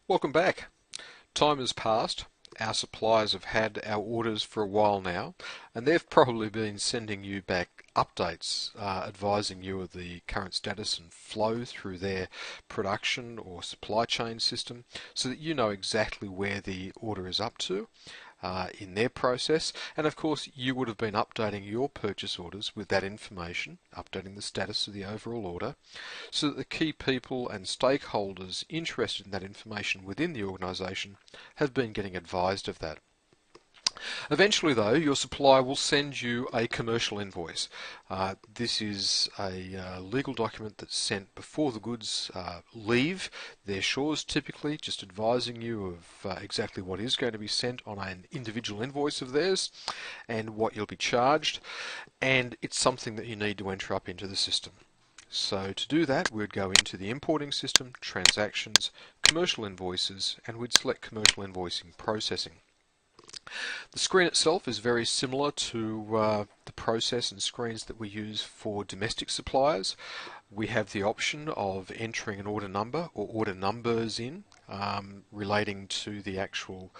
Welcome back. Time has passed. Our suppliers have had our orders for a while now, and they've probably been sending you back updates advising you of the current status and flow through their production or supply chain system so that you know exactly where the order is up to in their process. And of course you would have been updating your purchase orders with that information, updating the status of the overall order, so that the key people and stakeholders interested in that information within the organisation have been getting advised of that. Eventually though, your supplier will send you a commercial invoice. This is a legal document that's sent before the goods leave their shores, typically just advising you of exactly what is going to be sent on an individual invoice of theirs and what you'll be charged, and it's something that you need to enter up into the system. So to do that, we'd go into the importing system, transactions, commercial invoices, and we'd select commercial invoicing processing. The screen itself is very similar to the process and screens that we use for domestic suppliers. We have the option of entering an order number or order numbers in relating to the actual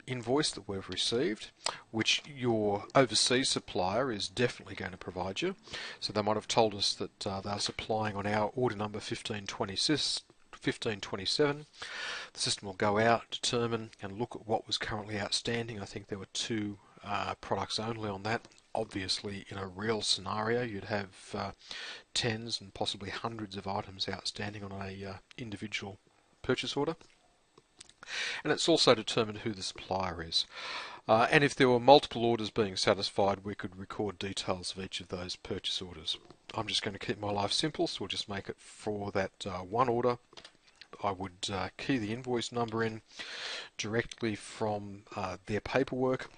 invoice that we've received, which your overseas supplier is definitely going to provide you. So they might have told us that they're supplying on our order number 1527. The system will go out, determine and look at what was currently outstanding. I think there were two products only on that. Obviously in a real scenario you'd have tens and possibly hundreds of items outstanding on a individual purchase order. And it's also determined who the supplier is. And if there were multiple orders being satisfied, we could record details of each of those purchase orders. I'm just going to keep my life simple, so we'll just make it for that one order. I would key the invoice number in directly from their paperwork.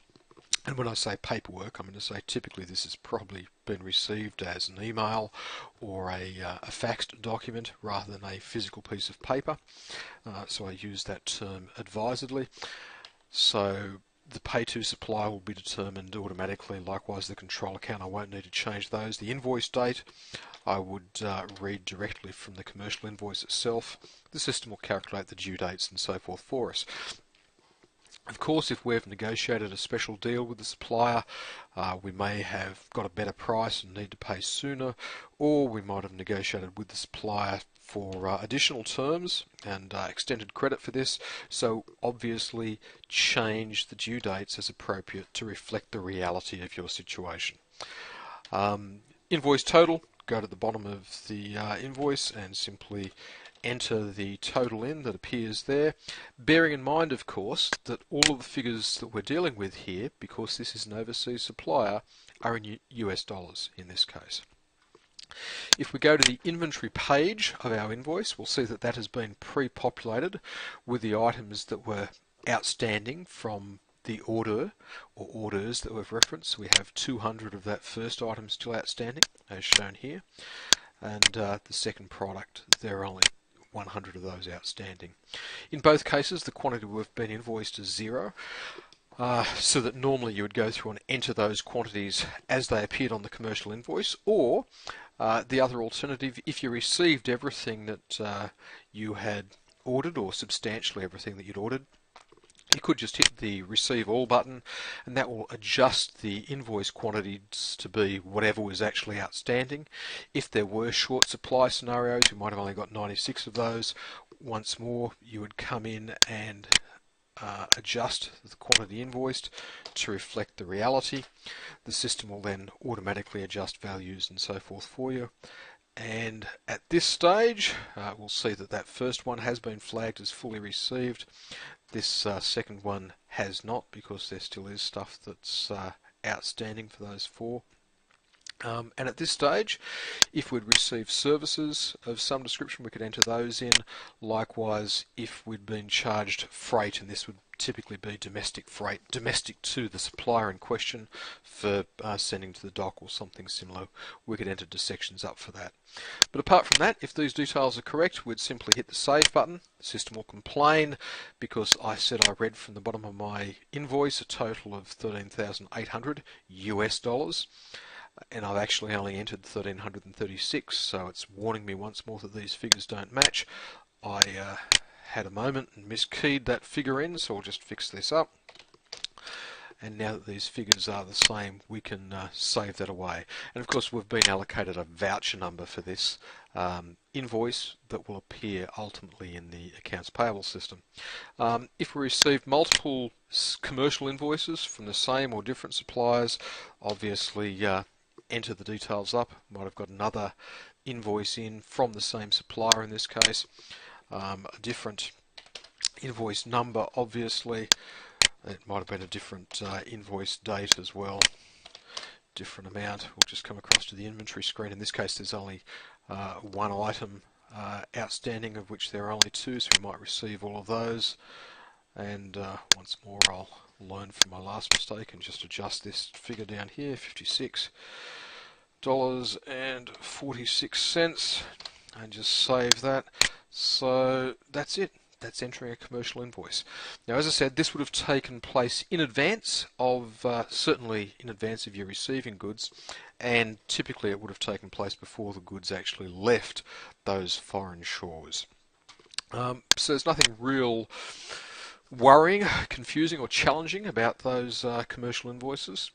And when I say paperwork, I'm going to say typically this has probably been received as an email or a faxed document rather than a physical piece of paper. So I use that term advisedly. So the pay to supplier will be determined automatically. Likewise the control account, I won't need to change those. The invoice date I would read directly from the commercial invoice itself. The system will calculate the due dates and so forth for us. Of course, if we've negotiated a special deal with the supplier, we may have got a better price and need to pay sooner, or we might have negotiated with the supplier for additional terms and extended credit for this, so obviously change the due dates as appropriate to reflect the reality of your situation. Invoice total, go to the bottom of the invoice and simply enter the total in that appears there, bearing in mind of course that all of the figures that we're dealing with here, because this is an overseas supplier, are in US dollars in this case. If we go to the inventory page of our invoice, we'll see that that has been pre-populated with the items that were outstanding from the order or orders that we've referenced. We have 200 of that first item still outstanding as shown here, and the second product there are only 100 of those outstanding. In both cases the quantity we've been invoiced is 0, so that normally you would go through and enter those quantities as they appeared on the commercial invoice, or the other alternative, if you received everything that you had ordered or substantially everything that you'd ordered, you could just hit the receive all button and that will adjust the invoice quantities to be whatever was actually outstanding. If there were short supply scenarios, you might have only got 96 of those. Once more you would come in and adjust the quantity invoiced to reflect the reality. The system will then automatically adjust values and so forth for you. And at this stage we'll see that that first one has been flagged as fully received. This second one has not, because there still is stuff that's outstanding for those 4. And at this stage, if we'd received services of some description, we could enter those in. Likewise, if we'd been charged freight, and this would typically be domestic freight, domestic to the supplier in question for sending to the dock or something similar, we could enter sections up for that. But apart from that, if these details are correct, we'd simply hit the save button. The system will complain because I said I read from the bottom of my invoice a total of $13,800 US, and I've actually only entered 1,336, so it's warning me once more that these figures don't match. I had a moment and miskeyed that figure in, so I'll just fix this up. And now that these figures are the same, we can save that away. And of course, we've been allocated a voucher number for this invoice that will appear ultimately in the accounts payable system. If we receive multiple commercial invoices from the same or different suppliers, obviously enter the details up. Might have got another invoice in from the same supplier in this case, a different invoice number obviously. It might have been a different invoice date as well, different amount. We'll just come across to the inventory screen. In this case there's only one item outstanding, of which there are only two, so we might receive all of those. And once more I'll learn from my last mistake and just adjust this figure down here, $56.46, and just save that. So that's it. That's entering a commercial invoice. Now, as I said, this would have taken place in advance of, certainly in advance of you receiving goods, and typically it would have taken place before the goods actually left those foreign shores. So there's nothing real worrying, confusing or challenging about those commercial invoices.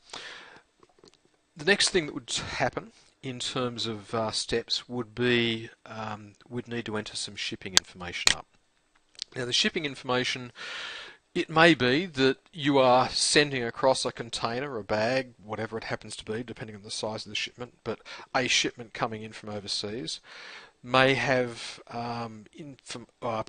The next thing that would happen in terms of steps would be we'd need to enter some shipping information up. Now the shipping information, it may be that you are sending across a container, a bag, whatever it happens to be, depending on the size of the shipment, but a shipment coming in from overseas may have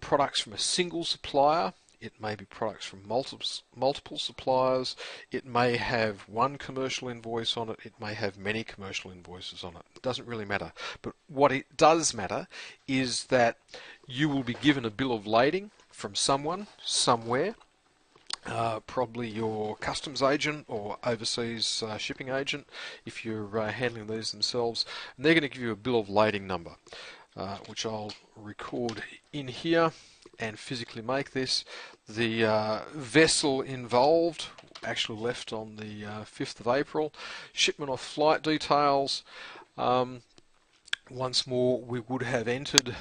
products from a single supplier. It may be products from multiple suppliers. It may have one commercial invoice on it. It may have many commercial invoices on it. It doesn't really matter. But what it does matter is that you will be given a bill of lading from someone, somewhere, probably your customs agent or overseas shipping agent, if you're handling these themselves, and they're going to give you a bill of lading number, which I'll record in here and physically make this. The vessel involved actually left on the 5th of April. Shipment or flight details. Once more, we would have entered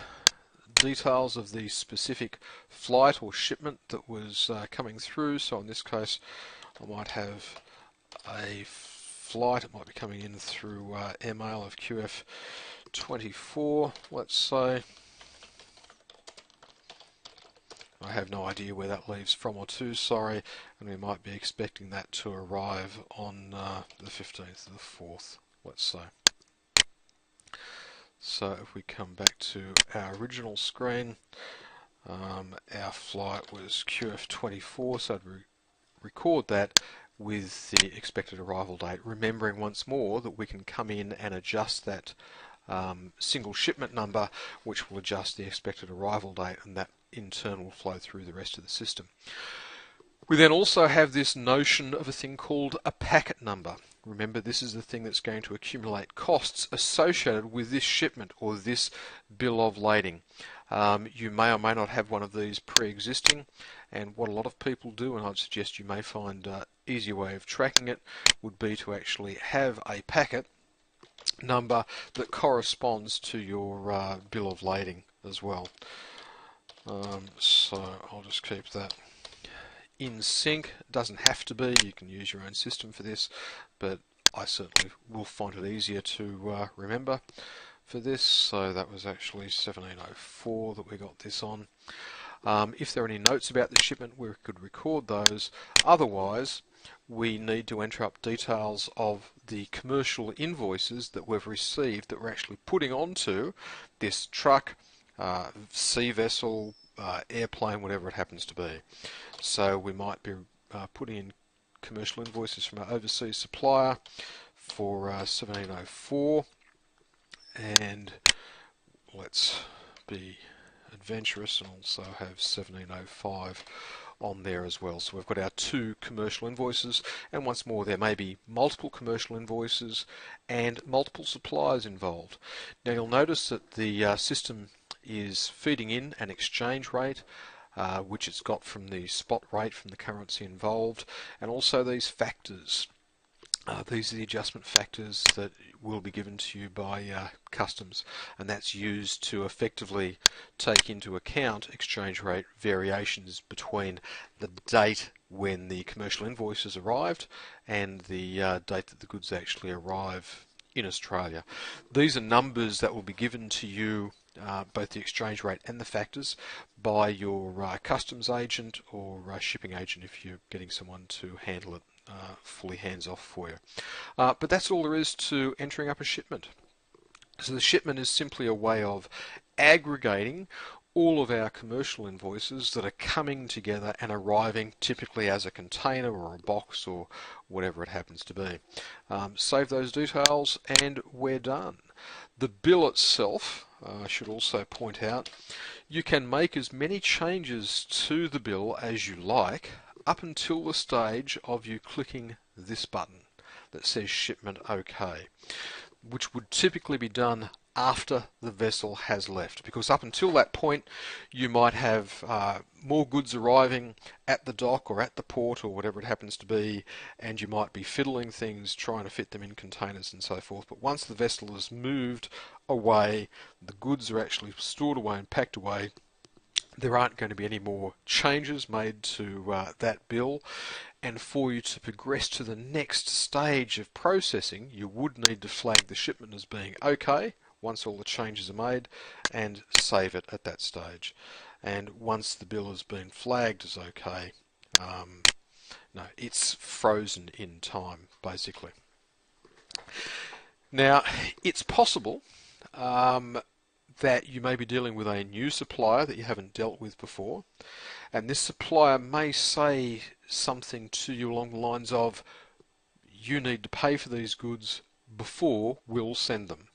details of the specific flight or shipment that was coming through. So in this case, I might have a flight. It might be coming in through airmail of QF24, let's say. I have no idea where that leaves from or to, sorry, and we might be expecting that to arrive on the 15th of the 4th, let's say. So if we come back to our original screen, our flight was QF24, so I'd record that with the expected arrival date, remembering once more that we can come in and adjust that single shipment number, which will adjust the expected arrival date, and that in turn will flow through the rest of the system. We then also have this notion of a thing called a packet number. Remember, this is the thing that's going to accumulate costs associated with this shipment or this bill of lading. You may or may not have one of these pre-existing, and what a lot of people do, and I'd suggest you may find an easier way of tracking it, would be to actually have a packet number that corresponds to your bill of lading as well. So I'll just keep that in sync. It doesn't have to be, you can use your own system for this, but I certainly will find it easier to remember for this. So that was actually 1704 that we got this on. If there are any notes about the shipment, we could record those. Otherwise, we need to enter up details of the commercial invoices that we've received that we're actually putting onto this truck, sea vessel, airplane, whatever it happens to be. So we might be putting in commercial invoices from our overseas supplier for 1704, and let's be adventurous and also have 1705 on there as well. So we've got our two commercial invoices, and once more there may be multiple commercial invoices and multiple suppliers involved. Now you'll notice that the system is feeding in an exchange rate, which it's got from the spot rate from the currency involved, and also these factors. These are the adjustment factors that will be given to you by customs, and that's used to effectively take into account exchange rate variations between the date when the commercial invoices arrived and the date that the goods actually arrive in Australia. These are numbers that will be given to you, both the exchange rate and the factors, by your customs agent or shipping agent if you're getting someone to handle it fully hands off for you. But that's all there is to entering up a shipment. So the shipment is simply a way of aggregating all of our commercial invoices that are coming together and arriving typically as a container or a box or whatever it happens to be. Save those details and we're done. The bill itself, I should also point out, you can make as many changes to the bill as you like up until the stage of you clicking this button that says shipment OK, which would typically be done after the vessel has left, because up until that point you might have more goods arriving at the dock or at the port or whatever it happens to be, and you might be fiddling things trying to fit them in containers and so forth. But once the vessel has moved away, the goods are actually stored away and packed away, there aren't going to be any more changes made to that bill, and for you to progress to the next stage of processing you would need to flag the shipment as being OK once all the changes are made and save it at that stage. And once the bill has been flagged as OK, no, it's frozen in time basically. Now it's possible that you may be dealing with a new supplier that you haven't dealt with before, and this supplier may say something to you along the lines of, you need to pay for these goods before we'll send them.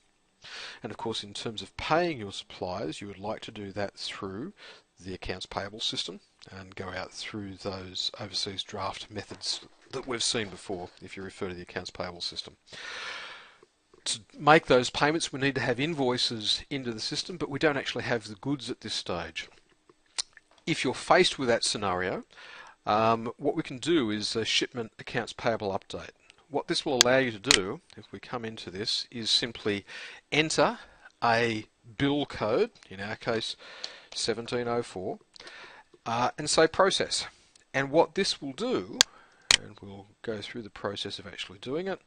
And of course, in terms of paying your suppliers, you would like to do that through the accounts payable system and go out through those overseas draft methods that we've seen before if you refer to the accounts payable system. To make those payments we need to have invoices into the system, but we don't actually have the goods at this stage. If you're faced with that scenario, what we can do is a shipment accounts payable update. What this will allow you to do, if we come into this, is simply enter a bill code, in our case 1704, and say process. And what this will do, and we'll go through the process of actually doing it,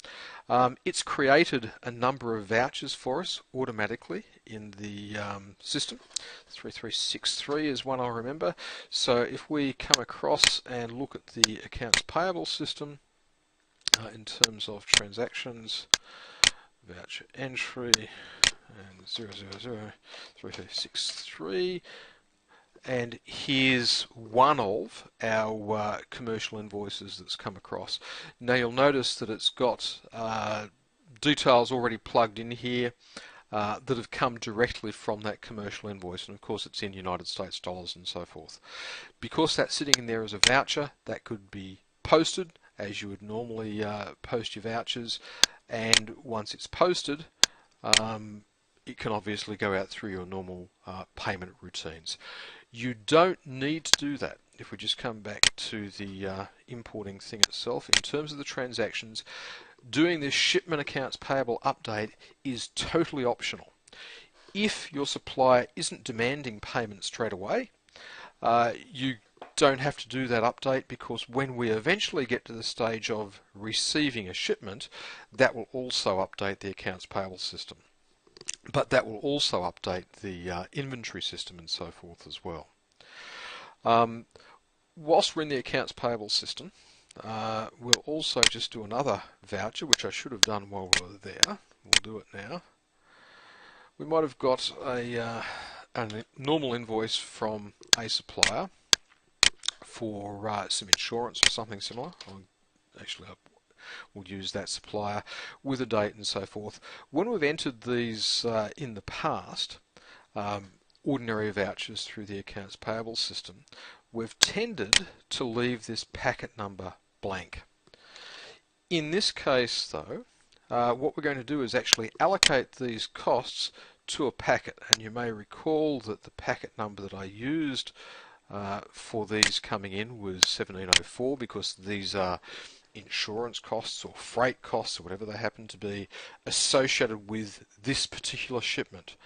it's created a number of vouchers for us automatically in the system. 3363 is one I remember. So if we come across and look at the accounts payable system in terms of transactions, voucher entry, and 0003363, and here's one of our commercial invoices that's come across. Now you'll notice that it's got details already plugged in here that have come directly from that commercial invoice, and of course it's in United States dollars and so forth. Because that's sitting in there as a voucher, that could be posted as you would normally post your vouchers, and once it's posted it can obviously go out through your normal payment routines. You don't need to do that. If we just come back to the importing thing itself, in terms of the transactions, doing this shipment accounts payable update is totally optional. If your supplier isn't demanding payment straight away, you don't have to do that update, because when we eventually get to the stage of receiving a shipment, that will also update the accounts payable system. But that will also update the inventory system and so forth as well. Whilst we're in the accounts payable system, we'll also just do another voucher, which I should have done while we were there. We'll do it now. We might have got a normal invoice from a supplier for some insurance or something similar. Actually, we'll use that supplier with a date and so forth. When we've entered these in the past, ordinary vouchers through the accounts payable system, we've tended to leave this packet number blank. In this case though, what we're going to do is actually allocate these costs to a packet, and you may recall that the packet number that I used for these coming in was 1704, because these are insurance costs or freight costs or whatever they happen to be associated with this particular shipment.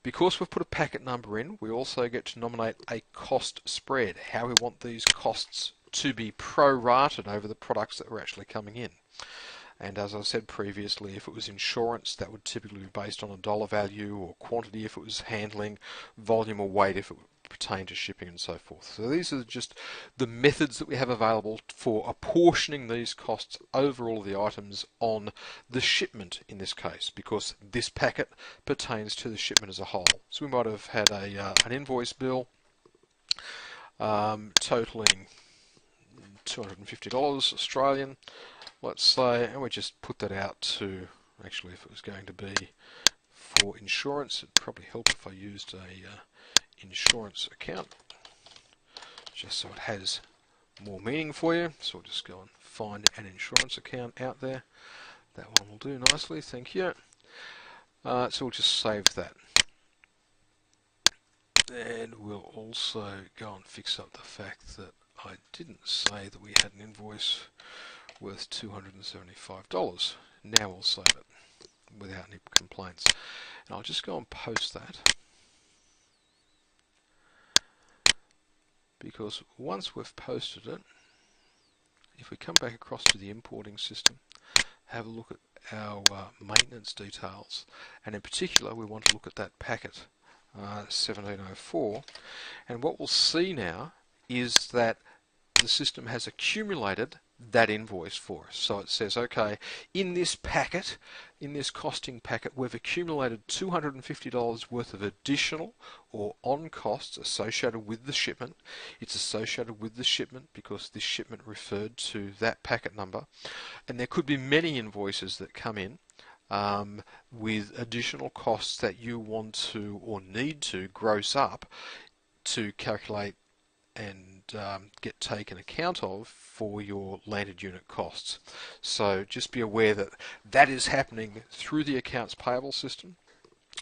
Because we've put a packet number in, we also get to nominate a cost spread, how we want these costs to be pro-rated over the products that were actually coming in. And as I said previously, if it was insurance, that would typically be based on a dollar value, or quantity if it was handling, volume or weight if it pertained to shipping, and so forth. So these are just the methods that we have available for apportioning these costs over all of the items on the shipment in this case, because this packet pertains to the shipment as a whole. So we might have had an invoice bill totaling $250 Australian, let's say, and we just put that out to, actually if it was going to be for insurance, it'd probably help if I used a insurance account, just so it has more meaning for you. So we'll just go and find an insurance account out there. That one will do nicely, thank you. So we'll just save that. And we'll also go and fix up the fact that I didn't say that we had an invoice worth $275. Now we'll save it without any complaints. And I'll just go and post that, because once we've posted it, if we come back across to the importing system, have a look at our maintenance details, and in particular we want to look at that packet 1704, and what we'll see now is that the system has accumulated that invoice for us. So it says, okay, in this packet, in this costing packet, we've accumulated $250 worth of additional or on costs associated with the shipment. It's associated with the shipment because this shipment referred to that packet number. And there could be many invoices that come in with additional costs that you want to or need to gross up to calculate and get taken account of for your landed unit costs. So just be aware that that is happening through the accounts payable system,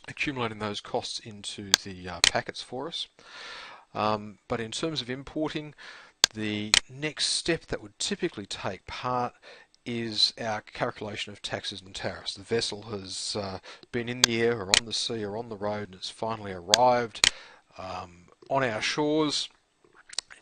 accumulating those costs into the packets for us. But in terms of importing, the next step that would typically take part is our calculation of taxes and tariffs. The vessel has been in the air or on the sea or on the road, and it's finally arrived on our shores,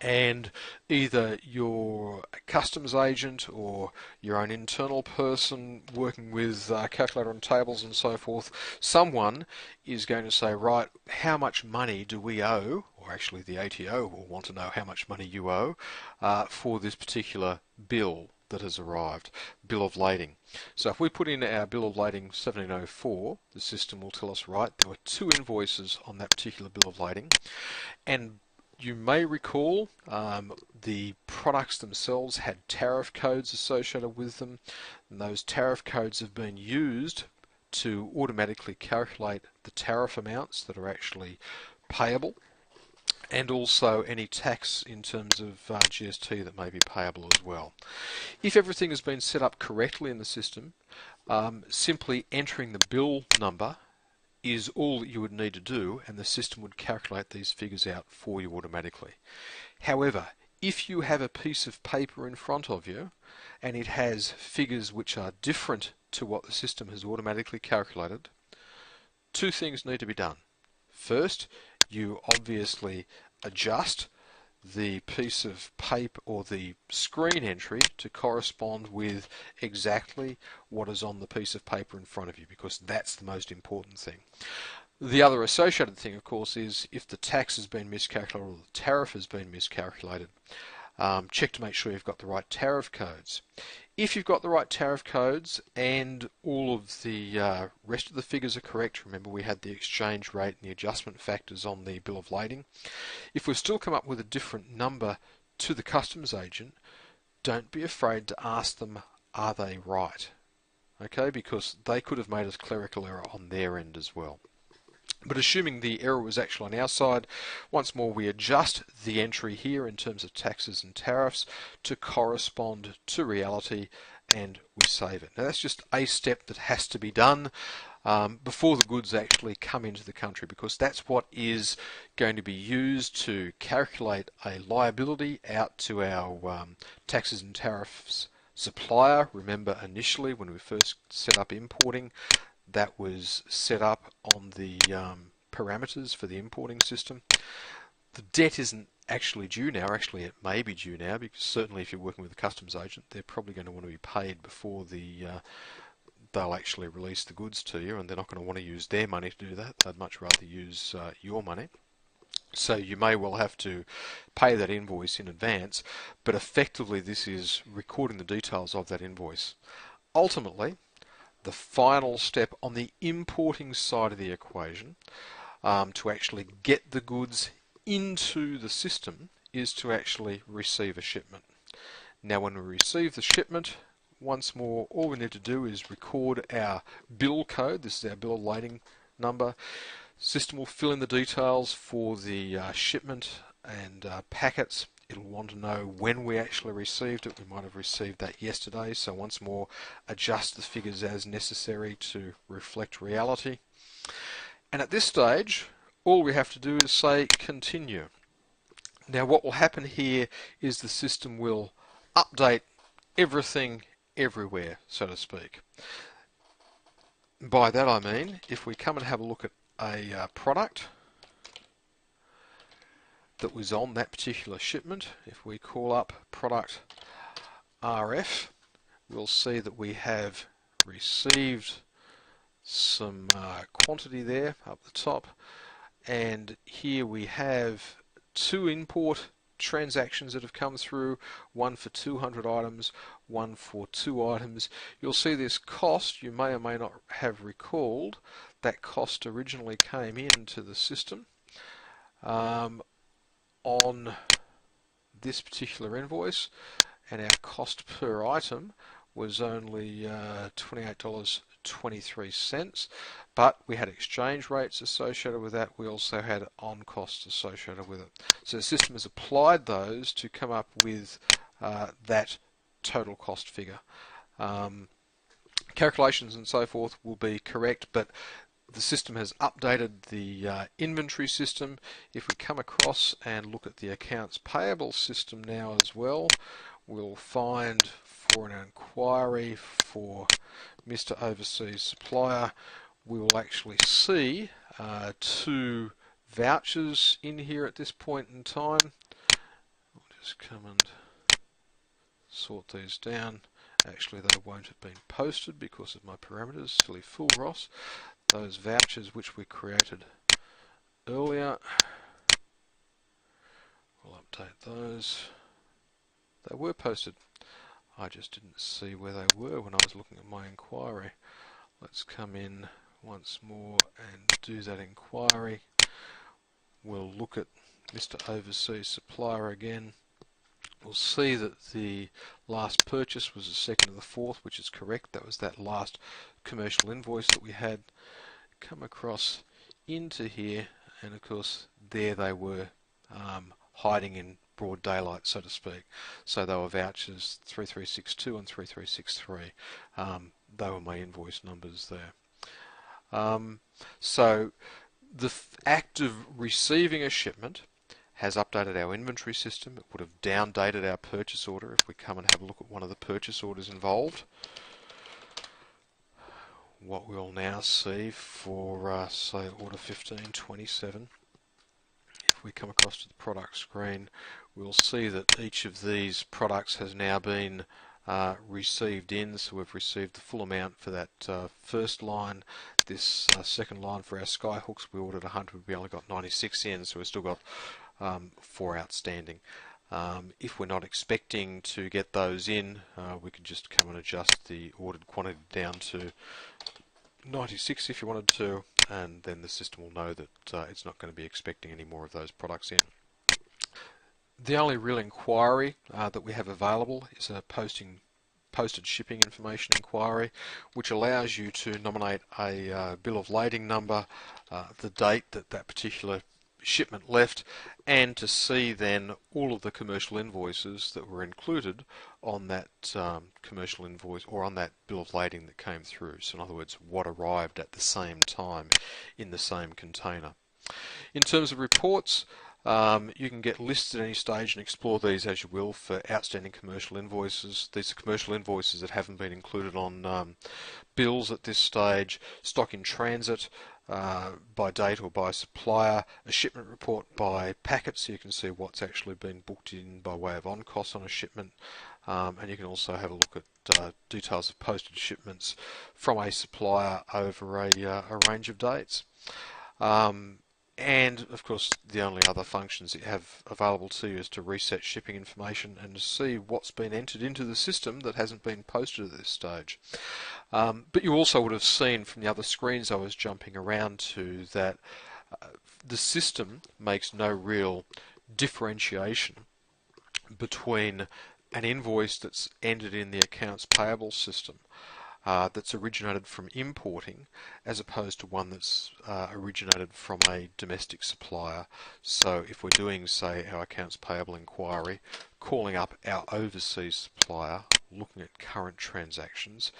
and either your customs agent or your own internal person working with calculator and tables and so forth, someone is going to say, right, how much money do we owe, or actually the ATO will want to know how much money you owe for this particular bill that has arrived, bill of lading. So if we put in our bill of lading 1704, the system will tell us, right, there were 2 invoices on that particular bill of lading, and you may recall the products themselves had tariff codes associated with them, and those tariff codes have been used to automatically calculate the tariff amounts that are actually payable, and also any tax in terms of GST that may be payable as well. If everything has been set up correctly in the system, simply entering the bill number is all that you would need to do, and the system would calculate these figures out for you automatically. However, if you have a piece of paper in front of you and it has figures which are different to what the system has automatically calculated, 2 things need to be done. First, you obviously adjust the piece of paper or the screen entry to correspond with exactly what is on the piece of paper in front of you, because that's the most important thing. The other associated thing, of course, is if the tax has been miscalculated or the tariff has been miscalculated, check to make sure you've got the right tariff codes. If you've got the right tariff codes and all of the rest of the figures are correct, remember we had the exchange rate and the adjustment factors on the bill of lading. If we've still come up with a different number to the customs agent, don't be afraid to ask them are they right? Okay, because they could have made a clerical error on their end as well. But assuming the error was actually on our side, once more we adjust the entry here in terms of taxes and tariffs to correspond to reality, and we save it. Now that's just a step that has to be done before the goods actually come into the country, because that's what is going to be used to calculate a liability out to our taxes and tariffs supplier. Remember, initially when we first set up importing, that was set up on the parameters for the importing system. The debt isn't actually due now. Actually, it may be due now, because certainly if you're working with a customs agent, they're probably going to want to be paid before they'll actually release the goods to you, and they're not going to want to use their money to do that. They'd much rather use your money. So you may well have to pay that invoice in advance, but effectively this is recording the details of that invoice. Ultimately, the final step on the importing side of the equation to actually get the goods into the system is to actually receive a shipment. Now when we receive the shipment, once more, all we need to do is record our bill code. This is our bill of lading number. System will fill in the details for the shipment and packets. It'll want to know when we actually received it. We might have received that yesterday, so once more adjust the figures as necessary to reflect reality. And at this stage, all we have to do is say continue. Now what will happen here is the system will update everything everywhere, so to speak. By that I mean, if we come and have a look at a product that was on that particular shipment, if we call up product RF, we'll see that we have received some quantity there up the top, and here we have two import transactions that have come through, one for 200 items, one for 2 items. You'll see this cost, you may or may not have recalled, that cost originally came into the system on this particular invoice, and our cost per item was only $28.23, but we had exchange rates associated with that. We also had on costs associated with it. So the system has applied those to come up with that total cost figure. Calculations and so forth will be correct, but the system has updated the inventory system. If we come across and look at the accounts payable system now as well, we'll find for an inquiry for Mr. Overseas Supplier, we will actually see 2 vouchers in here at this point in time. I'll just come and sort these down. Actually, they won't have been posted because of my parameters. Silly fool, Ross. Those vouchers which we created earlier, we'll update those. They were posted. I just didn't see where they were when I was looking at my inquiry. Let's come in once more and do that inquiry. We'll look at Mr. Overseas Supplier again. We'll see that the last purchase was the 2nd of the 4th, which is correct. That was that last commercial invoice that we had. Come across into here, and of course there they were, hiding in broad daylight, so to speak. So they were vouchers 3362 and 3363. They were my invoice numbers there. So the act of receiving a shipment has updated our inventory system. It would have downdated our purchase order if we come and have a look at one of the purchase orders involved. What we'll now see for, say, order 1527, if we come across to the product screen, we'll see that each of these products has now been received in. So we've received the full amount for that first line. This second line for our sky hooks, we ordered 100, we only got 96 in, so we've still got 4 outstanding. If we're not expecting to get those in, we could just come and adjust the ordered quantity down to 96 if you wanted to, and then the system will know that it's not going to be expecting any more of those products in. The only real inquiry that we have available is a posting posted shipping information inquiry, which allows you to nominate a bill of lading number, the date that that particular shipment left, and to see then all of the commercial invoices that were included on that commercial invoice or on that bill of lading that came through. So in other words, what arrived at the same time in the same container. In terms of reports, you can get lists at any stage and explore these as you will for outstanding commercial invoices. These are commercial invoices that haven't been included on bills at this stage, stock in transit by date or by supplier, a shipment report by packet so you can see what's actually been booked in by way of on-costs on a shipment, and you can also have a look at details of posted shipments from a supplier over a range of dates. And of course the only other functions that you have available to you is to reset shipping information and to see what's been entered into the system that hasn't been posted at this stage. But you also would have seen from the other screens I was jumping around to that the system makes no real differentiation between an invoice that's entered in the accounts payable system that's originated from importing as opposed to one that's originated from a domestic supplier. So if we're doing, say, our accounts payable inquiry, calling up our overseas supplier, looking at current transactions,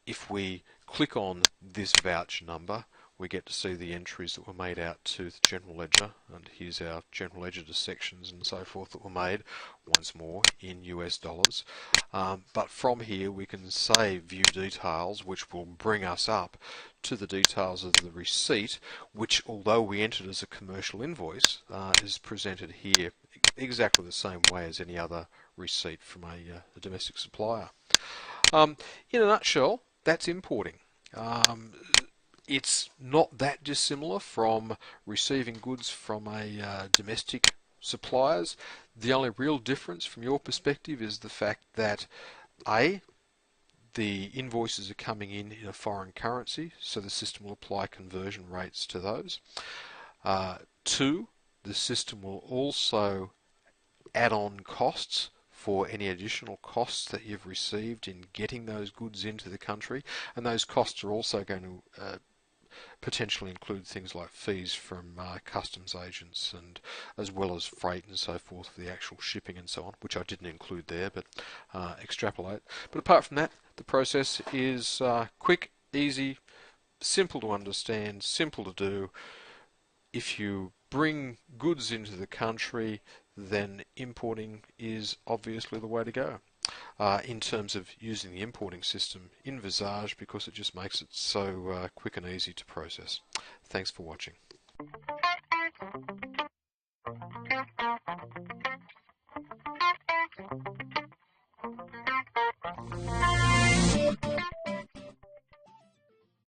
if we click on this voucher number, we get to see the entries that were made out to the general ledger, and here's our general ledger dissections and so forth that were made, once more in US dollars. But from here we can say view details, which will bring us up to the details of the receipt, which although we entered as a commercial invoice, is presented here exactly the same way as any other receipt from a domestic supplier. In a nutshell, that's importing. It's not that dissimilar from receiving goods from a domestic suppliers. The only real difference from your perspective is the fact that A, the invoices are coming in a foreign currency, so the system will apply conversion rates to those. 2, the system will also add on costs for any additional costs that you've received in getting those goods into the country, and those costs are also going to potentially include things like fees from customs agents, and as well as freight and so forth for the actual shipping and so on, which I didn't include there, but extrapolate. But apart from that, the process is quick, easy, simple to understand, simple to do. If you bring goods into the country, then importing is obviously the way to go. In terms of using the importing system in Visage, because it just makes it so quick and easy to process. Thanks for watching.